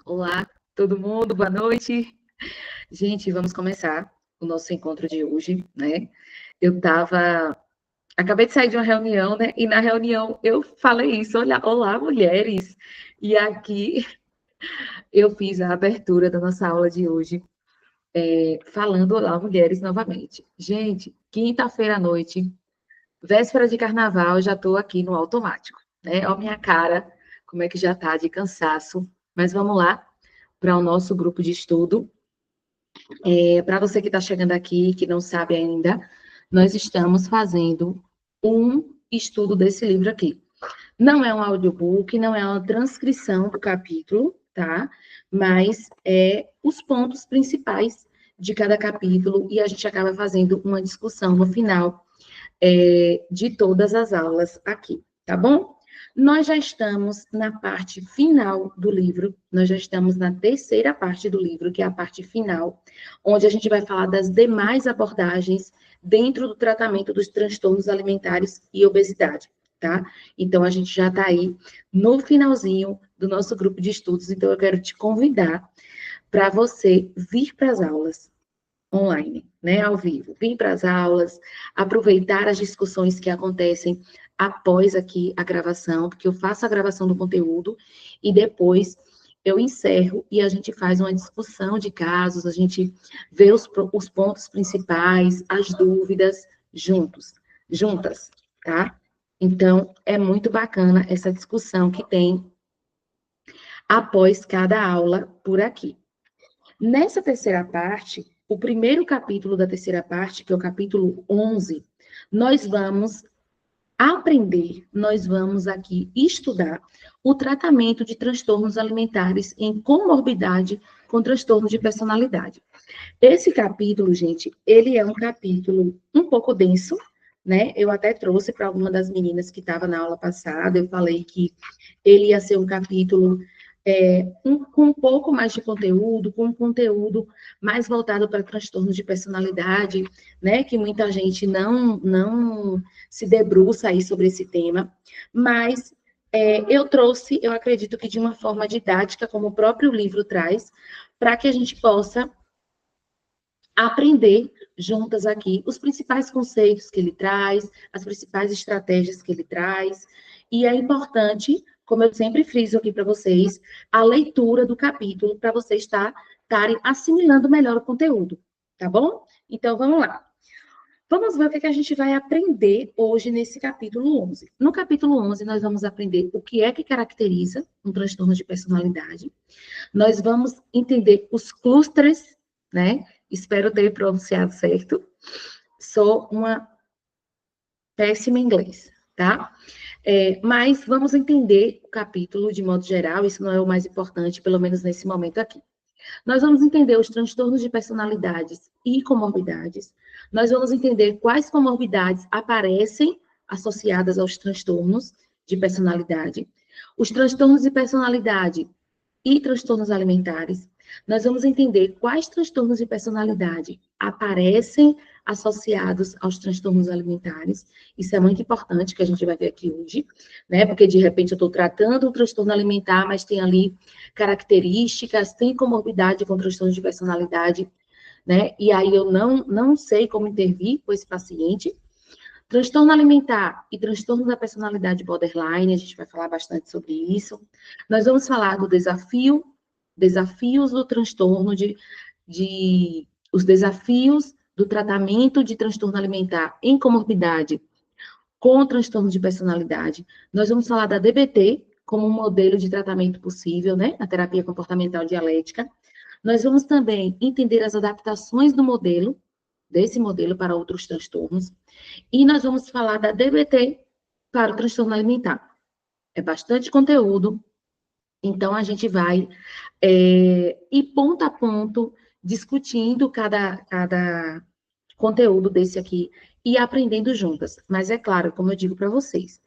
Olá, todo mundo, boa noite. Gente, vamos começar o nosso encontro de hoje, né? Acabei de sair de uma reunião, né? E na reunião eu falei isso, olá, mulheres. E aqui eu fiz a abertura da nossa aula de hoje, falando olá, mulheres, novamente. Gente, quinta-feira à noite, véspera de carnaval, eu já estou aqui no automático, né? Olha a minha cara, como é que já tá de cansaço. Mas vamos lá para o nosso grupo de estudo. Para você que está chegando aqui, que não sabe ainda, nós estamos fazendo um estudo desse livro aqui. Não é um audiobook, não é uma transcrição do capítulo, tá? Mas é os pontos principais de cada capítulo e a gente acaba fazendo uma discussão no final de todas as aulas aqui, tá bom? Nós já estamos na parte final do livro, nós já estamos na terceira parte do livro, que é a parte final, onde a gente vai falar das demais abordagens dentro do tratamento dos transtornos alimentares e obesidade, tá? Então, a gente já está aí no finalzinho do nosso grupo de estudos, então eu quero te convidar para você vir para as aulas online, né, ao vivo. Vir para as aulas, aproveitar as discussões que acontecem após aqui a gravação, porque eu faço a gravação do conteúdo e depois eu encerro e a gente faz uma discussão de casos, a gente vê os pontos principais, as dúvidas juntas, tá? Então, é muito bacana essa discussão que tem após cada aula por aqui. Nessa terceira parte, o primeiro capítulo da terceira parte, que é o capítulo 11, nós vamos aprender, nós vamos aqui estudar o tratamento de transtornos alimentares em comorbidade com transtorno de personalidade. Esse capítulo, gente, ele é um capítulo um pouco denso, né? Eu até trouxe para alguma das meninas que estava na aula passada, eu falei que ele ia ser um capítulo com um pouco mais de conteúdo, com um conteúdo mais voltado para transtornos de personalidade, né, que muita gente não se debruça aí sobre esse tema, mas eu trouxe, eu acredito que de uma forma didática, como o próprio livro traz, para que a gente possa aprender juntas aqui os principais conceitos que ele traz, as principais estratégias que ele traz, e é importante, como eu sempre friso aqui para vocês, a leitura do capítulo para vocês estarem assimilando melhor o conteúdo, tá bom? Então, vamos lá. Vamos ver o que a gente vai aprender hoje nesse capítulo 11. No capítulo 11, nós vamos aprender o que é que caracteriza um transtorno de personalidade. Nós vamos entender os clusters, né? Espero ter pronunciado certo. Sou uma péssima em inglês, tá? Mas vamos entender o capítulo de modo geral, isso não é o mais importante, pelo menos nesse momento aqui. Nós vamos entender os transtornos de personalidades e comorbidades. Nós vamos entender quais comorbidades aparecem associadas aos transtornos de personalidade. Os transtornos de personalidade e transtornos alimentares. Nós vamos entender quais transtornos de personalidade aparecem associados aos transtornos alimentares. Isso é muito importante que a gente vai ver aqui hoje, né? Porque de repente eu estou tratando um transtorno alimentar, mas tem ali características, tem comorbidade com transtornos de personalidade, né? E aí eu não sei como intervir com esse paciente. Transtorno alimentar e transtorno da personalidade borderline, a gente vai falar bastante sobre isso. Nós vamos falar do desafios do transtorno os desafios do tratamento de transtorno alimentar em comorbidade com transtorno de personalidade. Nós vamos falar da DBT como um modelo de tratamento possível, né? A terapia comportamental dialética. Nós vamos também entender as adaptações desse modelo para outros transtornos. E nós vamos falar da DBT para o transtorno alimentar. É bastante conteúdo, então a gente vai ir ponto a ponto, discutindo cada conteúdo desse aqui e aprendendo juntas. Mas é claro, como eu digo para vocês,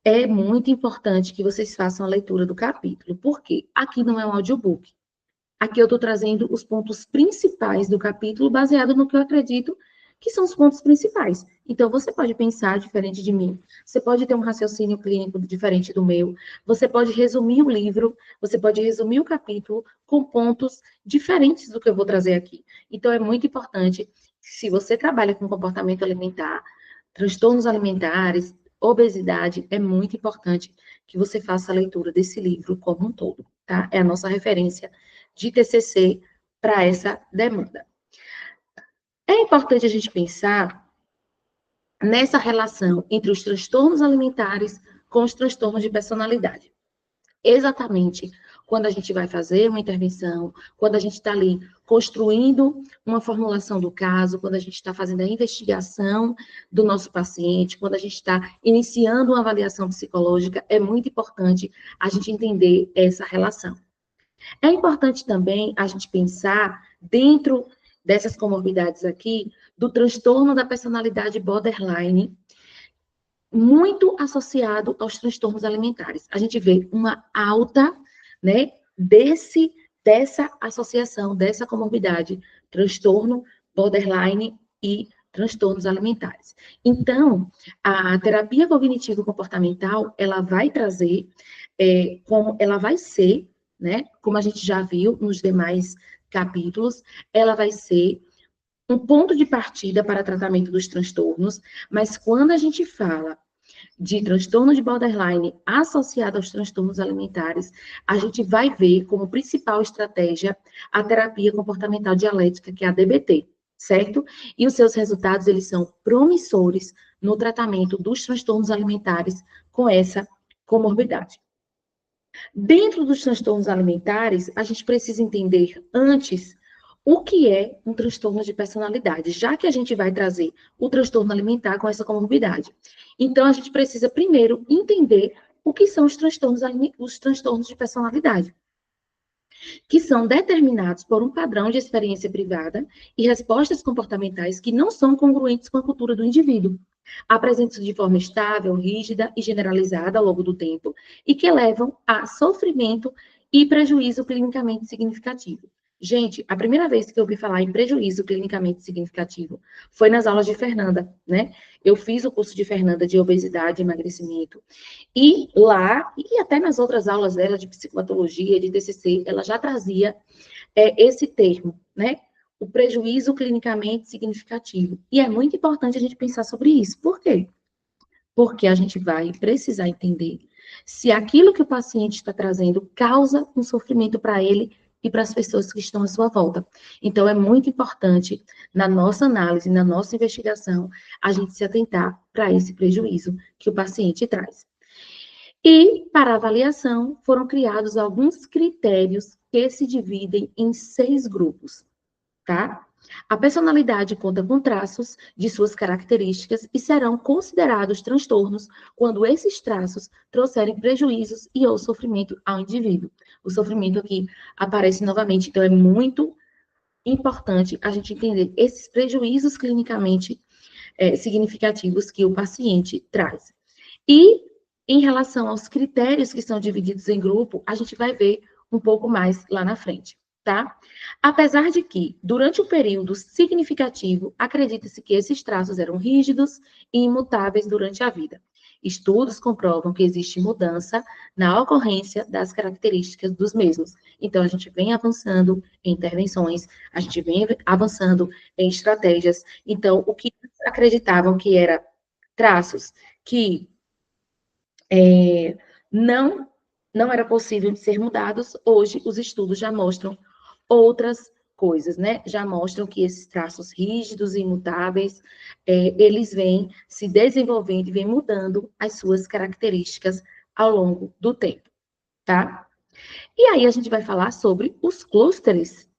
é muito importante que vocês façam a leitura do capítulo, porque aqui não é um audiobook. Aqui eu estou trazendo os pontos principais do capítulo, baseado no que eu acredito que são os pontos principais. Então, você pode pensar diferente de mim, você pode ter um raciocínio clínico diferente do meu, você pode resumir o livro, você pode resumir o capítulo com pontos diferentes do que eu vou trazer aqui. Então, é muito importante, se você trabalha com comportamento alimentar, transtornos alimentares, obesidade, é muito importante que você faça a leitura desse livro como um todo, tá? É a nossa referência de TCC para essa demanda. É importante a gente pensar nessa relação entre os transtornos alimentares com os transtornos de personalidade. Exatamente quando a gente vai fazer uma intervenção, quando a gente está ali construindo uma formulação do caso, quando a gente está fazendo a investigação do nosso paciente, quando a gente está iniciando uma avaliação psicológica, é muito importante a gente entender essa relação. É importante também a gente pensar, dentro dessas comorbidades aqui, do transtorno da personalidade borderline, muito associado aos transtornos alimentares. A gente vê uma alta, né, dessa associação, dessa comorbidade, transtorno borderline e transtornos alimentares. Então, a terapia cognitivo-comportamental, ela vai trazer, como ela vai ser, né, como a gente já viu nos demais capítulos, ela vai ser um ponto de partida para tratamento dos transtornos, mas quando a gente fala de transtorno de borderline associado aos transtornos alimentares, a gente vai ver como principal estratégia a terapia comportamental dialética, que é a DBT, certo? E os seus resultados, eles são promissores no tratamento dos transtornos alimentares com essa comorbidade. Dentro dos transtornos alimentares, a gente precisa entender antes o que é um transtorno de personalidade, já que a gente vai trazer o transtorno alimentar com essa comorbidade. Então, a gente precisa primeiro entender o que são os transtornos de personalidade, que são determinados por um padrão de experiência privada e respostas comportamentais que não são congruentes com a cultura do indivíduo. Apresentam-se de forma estável, rígida e generalizada ao longo do tempo, e que levam a sofrimento e prejuízo clinicamente significativo. Gente, a primeira vez que eu ouvi falar em prejuízo clinicamente significativo foi nas aulas de Fernanda, né? Eu fiz o curso de Fernanda de obesidade e emagrecimento, e lá, e até nas outras aulas dela de psicopatologia, de TCC, ela já trazia esse termo, né? O prejuízo clinicamente significativo. E é muito importante a gente pensar sobre isso. Por quê? Porque a gente vai precisar entender se aquilo que o paciente está trazendo causa um sofrimento para ele e para as pessoas que estão à sua volta. Então, é muito importante, na nossa análise, na nossa investigação, a gente se atentar para esse prejuízo que o paciente traz. E, para avaliação, foram criados alguns critérios que se dividem em 6 grupos, tá? A personalidade conta com traços de suas características e serão considerados transtornos quando esses traços trouxerem prejuízos e ou sofrimento ao indivíduo. O sofrimento aqui aparece novamente, então é muito importante a gente entender esses prejuízos clinicamente significativos que o paciente traz. E, em relação aos critérios que são divididos em grupo, a gente vai ver um pouco mais lá na frente, tá? Apesar de que, durante um período significativo, acredita-se que esses traços eram rígidos e imutáveis durante a vida. Estudos comprovam que existe mudança na ocorrência das características dos mesmos. Então, a gente vem avançando em intervenções, a gente vem avançando em estratégias. Então, o que acreditavam que era traços que não, não era possível de ser mudados, hoje os estudos já mostram outras coisas, né? Já mostram que esses traços rígidos e imutáveis, eles vêm se desenvolvendo e vêm mudando as suas características ao longo do tempo, tá? E aí a gente vai falar sobre os clústeres,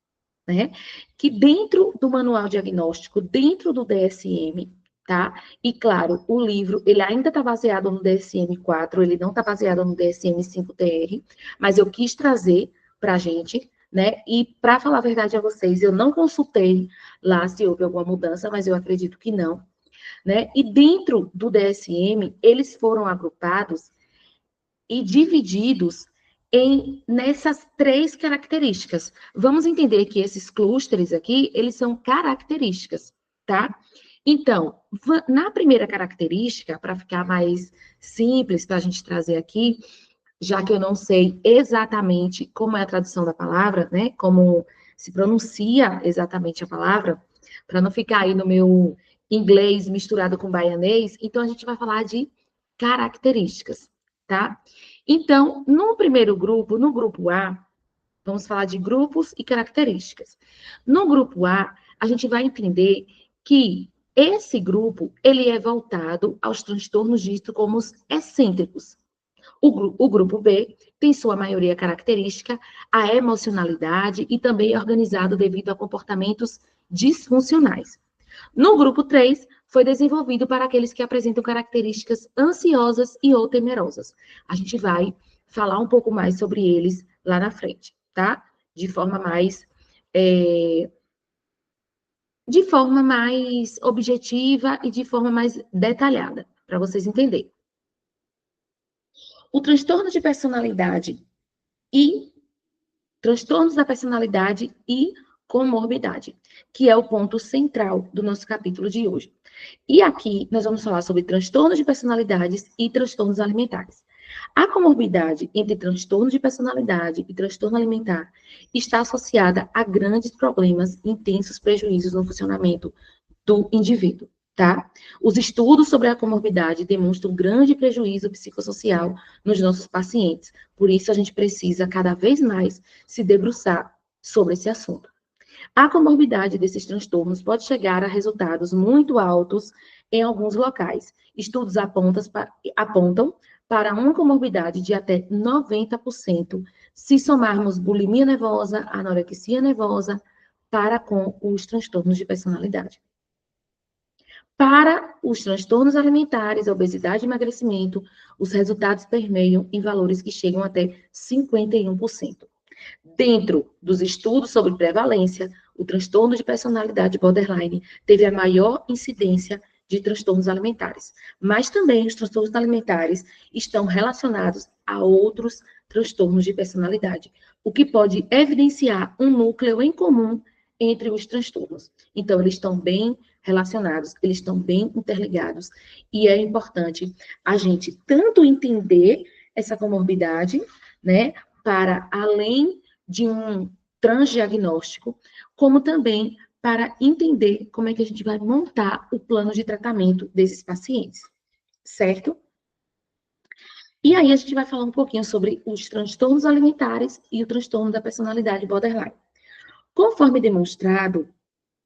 né? Que dentro do manual diagnóstico, dentro do DSM, tá? E claro, o livro, ele ainda está baseado no DSM-4, ele não está baseado no DSM-5-TR, mas eu quis trazer para a gente, né? E para falar a verdade a vocês, eu não consultei lá se houve alguma mudança, mas eu acredito que não, né? E dentro do DSM, eles foram agrupados e divididos nessas 3 características. Vamos entender que esses clústeres aqui, eles são características, tá? Então, na primeira característica, para ficar mais simples para a gente trazer aqui, já que eu não sei exatamente como é a tradução da palavra, né? Como se pronuncia exatamente a palavra, para não ficar aí no meu inglês misturado com baianês, então a gente vai falar de características, tá? Então, no primeiro grupo, no grupo A, vamos falar de grupos e características. No grupo A gente vai entender que esse grupo, ele é voltado aos transtornos ditos como os excêntricos. O grupo B tem sua maioria característica a emocionalidade e também é organizado devido a comportamentos disfuncionais. No grupo 3, foi desenvolvido para aqueles que apresentam características ansiosas e ou temerosas. A gente vai falar um pouco mais sobre eles lá na frente, tá? De forma mais, é, de forma mais objetiva e de forma mais detalhada, para vocês entenderem. O transtorno de personalidade e transtornos da personalidade e comorbidade, que é o ponto central do nosso capítulo de hoje. E aqui nós vamos falar sobre transtornos de personalidades e transtornos alimentares. A comorbidade entre transtorno de personalidade e transtorno alimentar está associada a grandes problemas e intensos prejuízos no funcionamento do indivíduo, tá? Os estudos sobre a comorbidade demonstram grande prejuízo psicossocial nos nossos pacientes. Por isso, a gente precisa cada vez mais se debruçar sobre esse assunto. A comorbidade desses transtornos pode chegar a resultados muito altos em alguns locais. Estudos apontam para uma comorbidade de até 90% se somarmos bulimia nervosa, anorexia nervosa, para com os transtornos de personalidade. Para os transtornos alimentares, a obesidade e emagrecimento, os resultados permeiam em valores que chegam até 51%. Dentro dos estudos sobre prevalência, o transtorno de personalidade borderline teve a maior incidência de transtornos alimentares, mas também os transtornos alimentares estão relacionados a outros transtornos de personalidade, o que pode evidenciar um núcleo em comum entre os transtornos. Então, eles estão bem relacionados, eles estão bem interligados, e é importante a gente tanto entender essa comorbidade, né, para além de um transdiagnóstico, como também para entender como é que a gente vai montar o plano de tratamento desses pacientes, certo? E aí a gente vai falar um pouquinho sobre os transtornos alimentares e o transtorno da personalidade borderline. Conforme demonstrado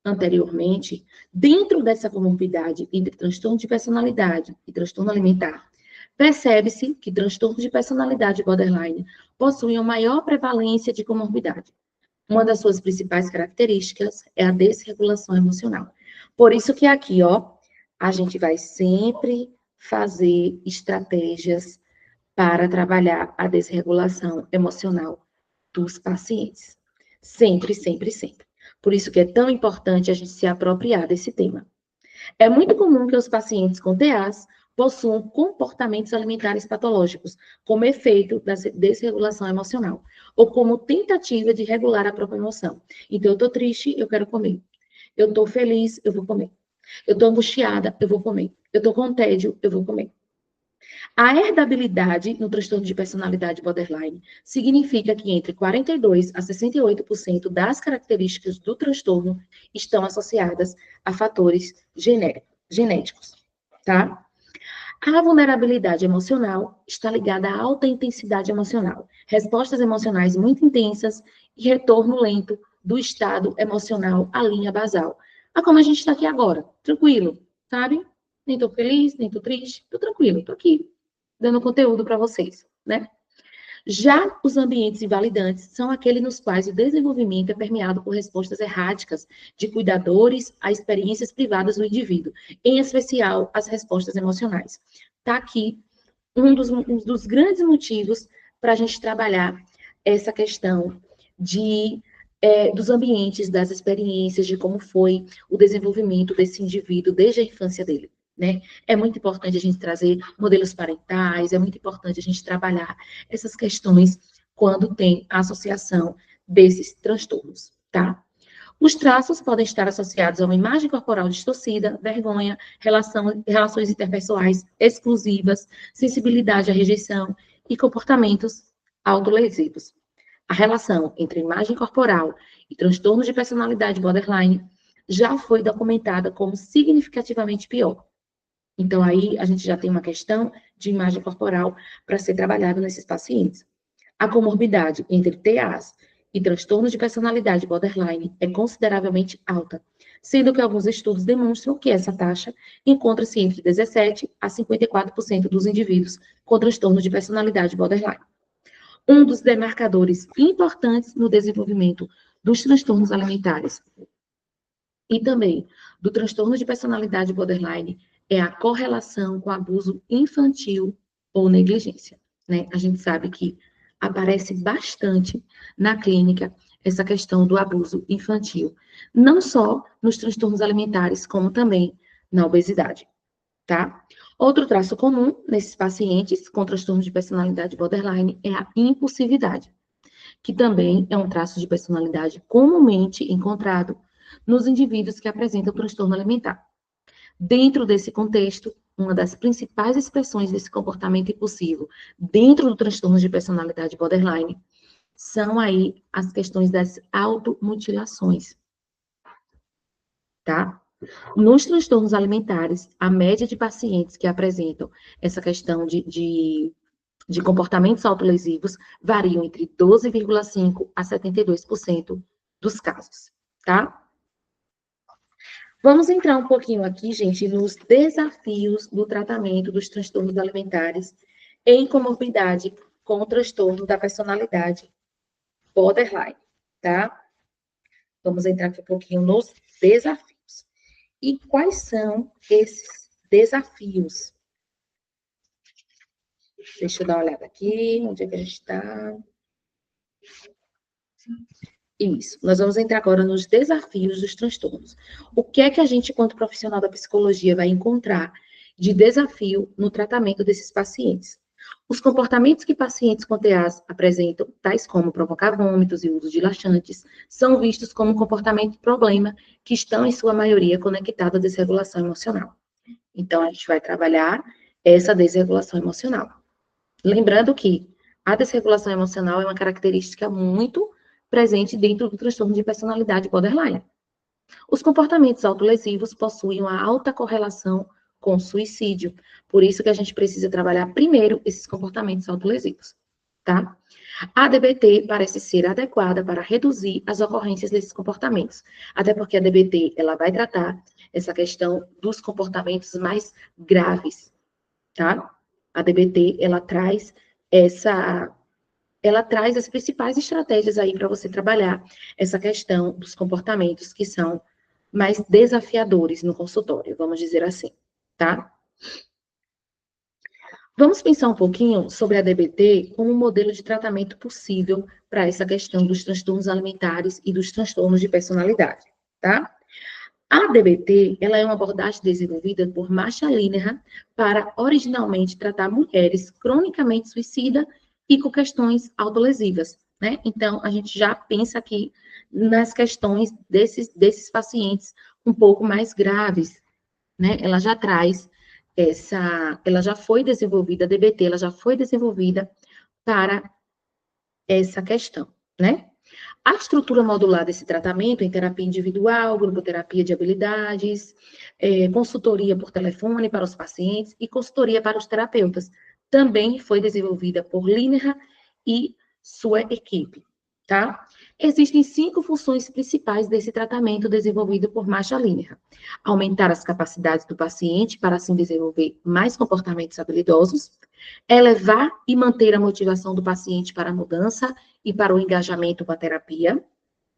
anteriormente, dentro dessa comorbidade entre transtorno de personalidade e transtorno alimentar, percebe-se que transtornos de personalidade borderline possuem a maior prevalência de comorbidade. Uma das suas principais características é a desregulação emocional. Por isso que aqui, ó, a gente vai sempre fazer estratégias para trabalhar a desregulação emocional dos pacientes. Sempre, sempre, sempre. Por isso que é tão importante a gente se apropriar desse tema. É muito comum que os pacientes com TAs possuam comportamentos alimentares patológicos, como efeito da desregulação emocional, ou como tentativa de regular a própria emoção. Então, eu estou triste, eu quero comer. Eu estou feliz, eu vou comer. Eu estou angustiada, eu vou comer. Eu estou com tédio, eu vou comer. A herdabilidade no transtorno de personalidade borderline significa que entre 42% a 68% das características do transtorno estão associadas a fatores genéticos, tá? A vulnerabilidade emocional está ligada à alta intensidade emocional, respostas emocionais muito intensas e retorno lento do estado emocional à linha basal. Ah, como a gente está aqui agora, tranquilo, sabe? Nem tô feliz, nem tô triste, tô tranquilo, tô aqui, dando conteúdo para vocês, né? Já os ambientes invalidantes são aqueles nos quais o desenvolvimento é permeado por respostas erráticas de cuidadores a experiências privadas do indivíduo, em especial as respostas emocionais. Está aqui um dos grandes motivos para a gente trabalhar essa questão dos ambientes, das experiências, de como foi o desenvolvimento desse indivíduo desde a infância dele. Né? É muito importante a gente trazer modelos parentais, é muito importante a gente trabalhar essas questões quando tem a associação desses transtornos, tá? Os traços podem estar associados a uma imagem corporal distorcida, vergonha, relações interpessoais exclusivas, sensibilidade à rejeição e comportamentos autolesivos. A relação entre imagem corporal e transtornos de personalidade borderline já foi documentada como significativamente pior. Então, aí a gente já tem uma questão de imagem corporal para ser trabalhada nesses pacientes. A comorbidade entre TAs e transtornos de personalidade borderline é consideravelmente alta, sendo que alguns estudos demonstram que essa taxa encontra-se entre 17% a 54% dos indivíduos com transtorno de personalidade borderline. Um dos demarcadores importantes no desenvolvimento dos transtornos alimentares e também do transtorno de personalidade borderline é a correlação com abuso infantil ou negligência, né? A gente sabe que aparece bastante na clínica essa questão do abuso infantil, não só nos transtornos alimentares, como também na obesidade, tá? Outro traço comum nesses pacientes com transtorno de personalidade borderline é a impulsividade, que também é um traço de personalidade comumente encontrado nos indivíduos que apresentam transtorno alimentar. Dentro desse contexto, uma das principais expressões desse comportamento impulsivo dentro do transtorno de personalidade borderline são aí as questões das automutilações, tá? Nos transtornos alimentares, a média de pacientes que apresentam essa questão de comportamentos autolesivos variam entre 12,5% a 72% dos casos, tá? Vamos entrar um pouquinho aqui, gente, nos desafios do tratamento dos transtornos alimentares em comorbidade com o transtorno da personalidade borderline, tá? Vamos entrar aqui um pouquinho nos desafios. E quais são esses desafios? Deixa eu dar uma olhada aqui, onde é que a gente está? Isso. Nós vamos entrar agora nos desafios dos transtornos. O que é que a gente, enquanto profissional da psicologia, vai encontrar de desafio no tratamento desses pacientes? Os comportamentos que pacientes com TAs apresentam, tais como provocar vômitos e uso de laxantes, são vistos como um comportamento problema que estão, em sua maioria, conectados à desregulação emocional. Então, a gente vai trabalhar essa desregulação emocional. Lembrando que a desregulação emocional é uma característica muito presente dentro do transtorno de personalidade borderline. Os comportamentos autolesivos possuem uma alta correlação com o suicídio, por isso que a gente precisa trabalhar primeiro esses comportamentos autolesivos, tá? A DBT parece ser adequada para reduzir as ocorrências desses comportamentos, até porque a DBT, ela vai tratar essa questão dos comportamentos mais graves, tá? A DBT, ela traz as principais estratégias aí para você trabalhar essa questão dos comportamentos que são mais desafiadores no consultório, vamos dizer assim, tá? Vamos pensar um pouquinho sobre a DBT como um modelo de tratamento possível para essa questão dos transtornos alimentares e dos transtornos de personalidade, tá? A DBT, ela é uma abordagem desenvolvida por Marsha Linehan para originalmente tratar mulheres cronicamente suicidas e com questões autolesivas, né? Então, a gente já pensa aqui nas questões desses pacientes um pouco mais graves, né? Ela já traz ela já foi desenvolvida, a DBT, ela já foi desenvolvida para essa questão, né? A estrutura modular desse tratamento em terapia individual, grupoterapia de habilidades, consultoria por telefone para os pacientes e consultoria para os terapeutas, também foi desenvolvida por Linehan e sua equipe, tá? Existem 5 funções principais desse tratamento desenvolvido por Marsha Linehan. Aumentar as capacidades do paciente para assim desenvolver mais comportamentos habilidosos, elevar e manter a motivação do paciente para a mudança e para o engajamento com a terapia,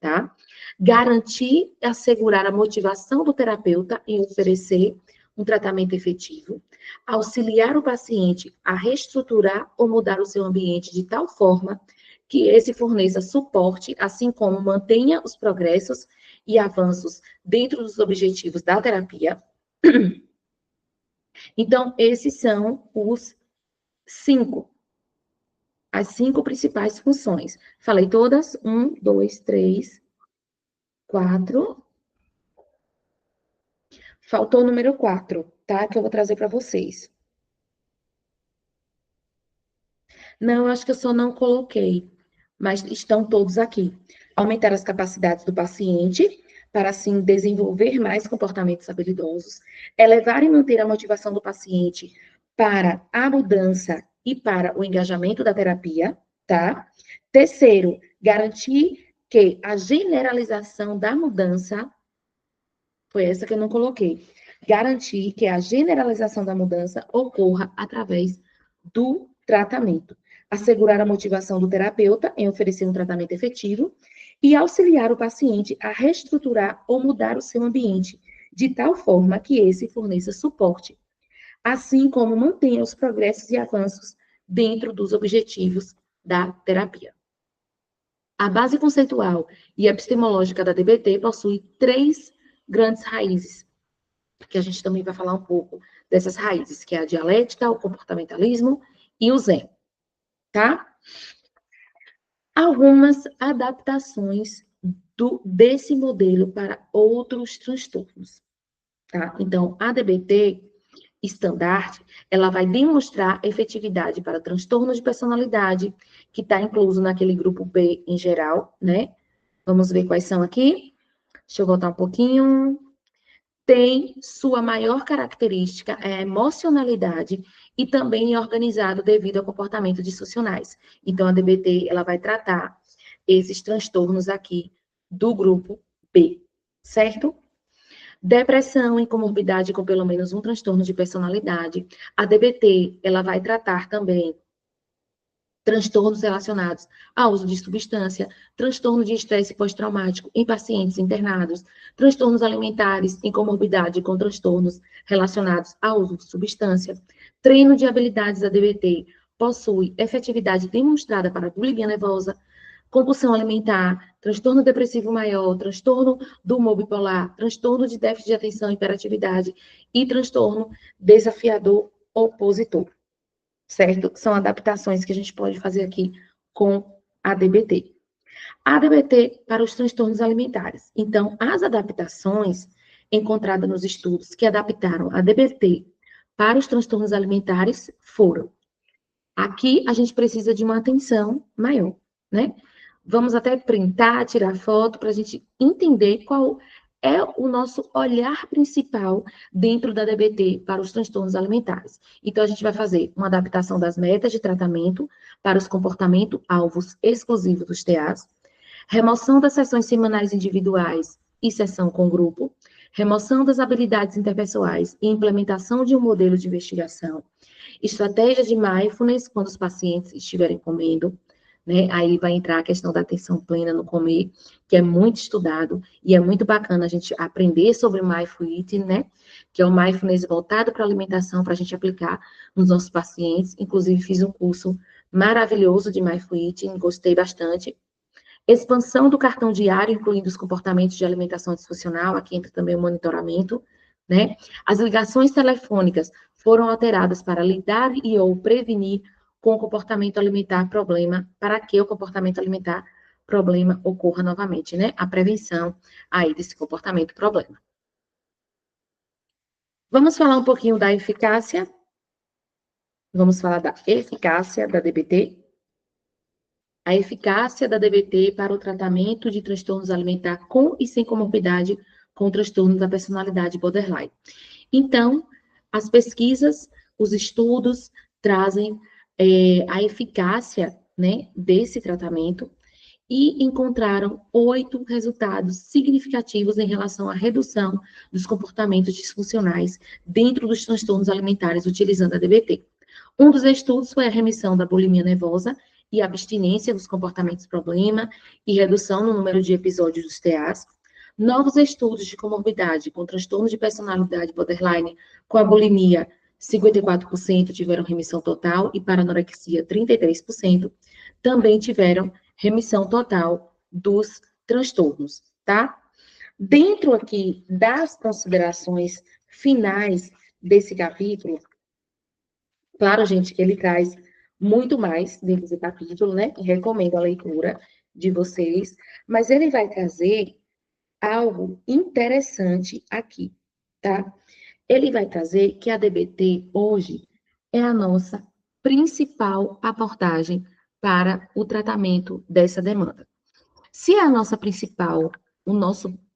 tá? Garantir e assegurar a motivação do terapeuta em oferecer um tratamento efetivo, auxiliar o paciente a reestruturar ou mudar o seu ambiente de tal forma que esse forneça suporte, assim como mantenha os progressos e avanços dentro dos objetivos da terapia. Então, esses são as 5 principais funções. Falei todas? 1, 2, 3, 4. Faltou o número 4, tá? Que eu vou trazer para vocês. Não, acho que eu só não coloquei, mas estão todos aqui. Aumentar as capacidades do paciente para, assim, desenvolver mais comportamentos habilidosos, elevar e manter a motivação do paciente para a mudança e para o engajamento da terapia, tá? Terceiro, garantir que a generalização da mudança, foi essa que eu não coloquei, garantir que a generalização da mudança ocorra através do tratamento, assegurar a motivação do terapeuta em oferecer um tratamento efetivo e auxiliar o paciente a reestruturar ou mudar o seu ambiente, de tal forma que esse forneça suporte, assim como mantenha os progressos e avanços dentro dos objetivos da terapia. A base conceitual e epistemológica da DBT possui 3 grandes raízes, que a gente também vai falar um pouco dessas raízes, que é a dialética, o comportamentalismo e o Zen, tá? Algumas adaptações desse modelo para outros transtornos, tá? Então, a DBT estandarte, ela vai demonstrar efetividade para transtornos de personalidade, que está incluso naquele grupo B em geral, né? Vamos ver quais são aqui. Deixa eu voltar um pouquinho. Tem sua maior característica é a emocionalidade e também é organizado devido a comportamentos disfuncionais. Então, a DBT, ela vai tratar esses transtornos aqui do grupo B, certo? Depressão em comorbidade com pelo menos um transtorno de personalidade. A DBT, ela vai tratar também transtornos relacionados ao uso de substância, transtorno de estresse pós-traumático em pacientes internados, transtornos alimentares em comorbidade com transtornos relacionados ao uso de substância. Treino de habilidades ADBT possui efetividade demonstrada para bulimia nervosa, compulsão alimentar, transtorno depressivo maior, transtorno do humor bipolar, transtorno de déficit de atenção e hiperatividade e transtorno desafiador opositor, certo? São adaptações que a gente pode fazer aqui com a DBT. A DBT para os transtornos alimentares. Então, as adaptações encontradas nos estudos que adaptaram a DBT para os transtornos alimentares foram. Aqui a gente precisa de uma atenção maior, né? Vamos até printar, tirar foto para a gente entender qual é o nosso olhar principal dentro da DBT para os transtornos alimentares. Então, a gente vai fazer uma adaptação das metas de tratamento para os comportamentos alvos exclusivos dos TAs, remoção das sessões semanais individuais e sessão com grupo, remoção das habilidades interpessoais e implementação de um modelo de investigação, estratégias de mindfulness quando os pacientes estiverem comendo, né? Aí vai entrar a questão da atenção plena no comer, que é muito estudado e é muito bacana a gente aprender sobre mindful eating, né? Que é o mindfulness voltado para a alimentação, para a gente aplicar nos nossos pacientes. Inclusive, fiz um curso maravilhoso de mindful eating, gostei bastante. Expansão do cartão diário, incluindo os comportamentos de alimentação disfuncional, aqui entra também o monitoramento, né? As ligações telefônicas foram alteradas para lidar e ou prevenir com o comportamento alimentar problema, para que o comportamento alimentar problema ocorra novamente, né? A prevenção aí desse comportamento problema. Vamos falar um pouquinho da eficácia. Vamos falar da eficácia da DBT. A eficácia da DBT para o tratamento de transtornos alimentares com e sem comorbidade com transtorno da personalidade borderline. Então, as pesquisas, os estudos trazem a eficácia, né, desse tratamento e encontraram 8 resultados significativos em relação à redução dos comportamentos disfuncionais dentro dos transtornos alimentares utilizando a DBT. Um dos estudos foi a remissão da bulimia nervosa e abstinência dos comportamentos problema e redução no número de episódios dos TAs. Novos estudos de comorbidade com transtorno de personalidade borderline com a bulimia, 54% tiveram remissão total e para anorexia, 33%, também tiveram remissão total dos transtornos, tá? Dentro aqui das considerações finais desse capítulo, claro, gente, que ele traz muito mais dentro desse capítulo, né? Recomendo a leitura de vocês, mas ele vai trazer algo interessante aqui, tá? Ele vai trazer que a DBT hoje é a nossa principal abordagem para o tratamento dessa demanda. Se é a nossa principal,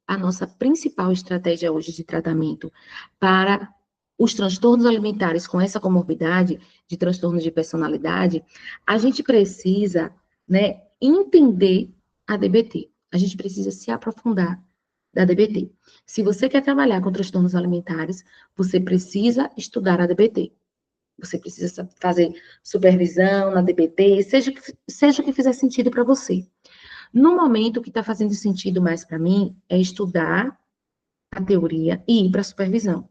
a nossa principal estratégia hoje de tratamento para os transtornos alimentares com essa comorbidade de transtorno de personalidade, a gente precisa, né, entender a DBT. A gente precisa se aprofundar da DBT. Se você quer trabalhar com transtornos alimentares, você precisa estudar a DBT. Você precisa fazer supervisão na DBT, seja o que fizer sentido para você. No momento, o que está fazendo sentido mais para mim é estudar a teoria e ir para a supervisão,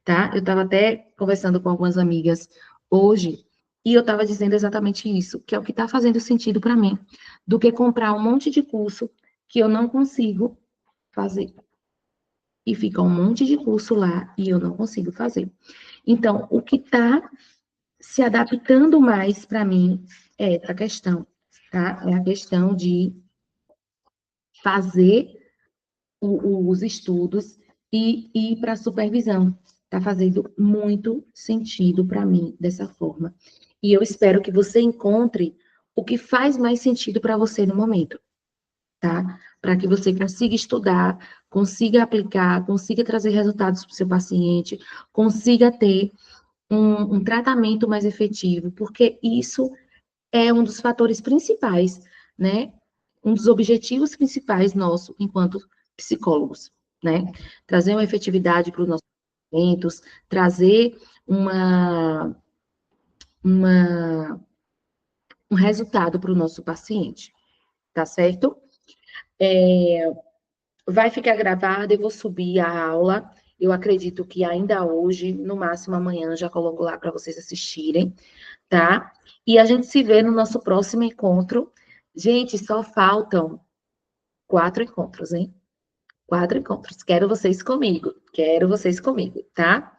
tá? Eu estava até conversando com algumas amigas hoje e eu estava dizendo exatamente isso, que é o que está fazendo sentido para mim, do que comprar um monte de curso que eu não consigo fazer. E fica um monte de curso lá e eu não consigo fazer. Então, o que está se adaptando mais para mim é essa questão, tá? É a questão de fazer os estudos e ir para a supervisão. Está fazendo muito sentido para mim dessa forma. E eu espero que você encontre o que faz mais sentido para você no momento, tá? Para que você consiga estudar, consiga aplicar, consiga trazer resultados para o seu paciente, consiga ter um tratamento mais efetivo, porque isso é um dos fatores principais, né? Um dos objetivos principais nosso enquanto psicólogos, né? Trazer uma efetividade para os nossos tratamentos, trazer uma, uma, um resultado para o nosso paciente, tá certo? Vai ficar gravado, eu vou subir a aula. Eu acredito que ainda hoje, no máximo amanhã, já coloco lá para vocês assistirem, tá? E a gente se vê no nosso próximo encontro. Gente, só faltam 4 encontros, hein? 4 encontros. Quero vocês comigo, tá?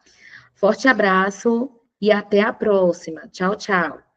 Forte abraço e até a próxima. Tchau, tchau.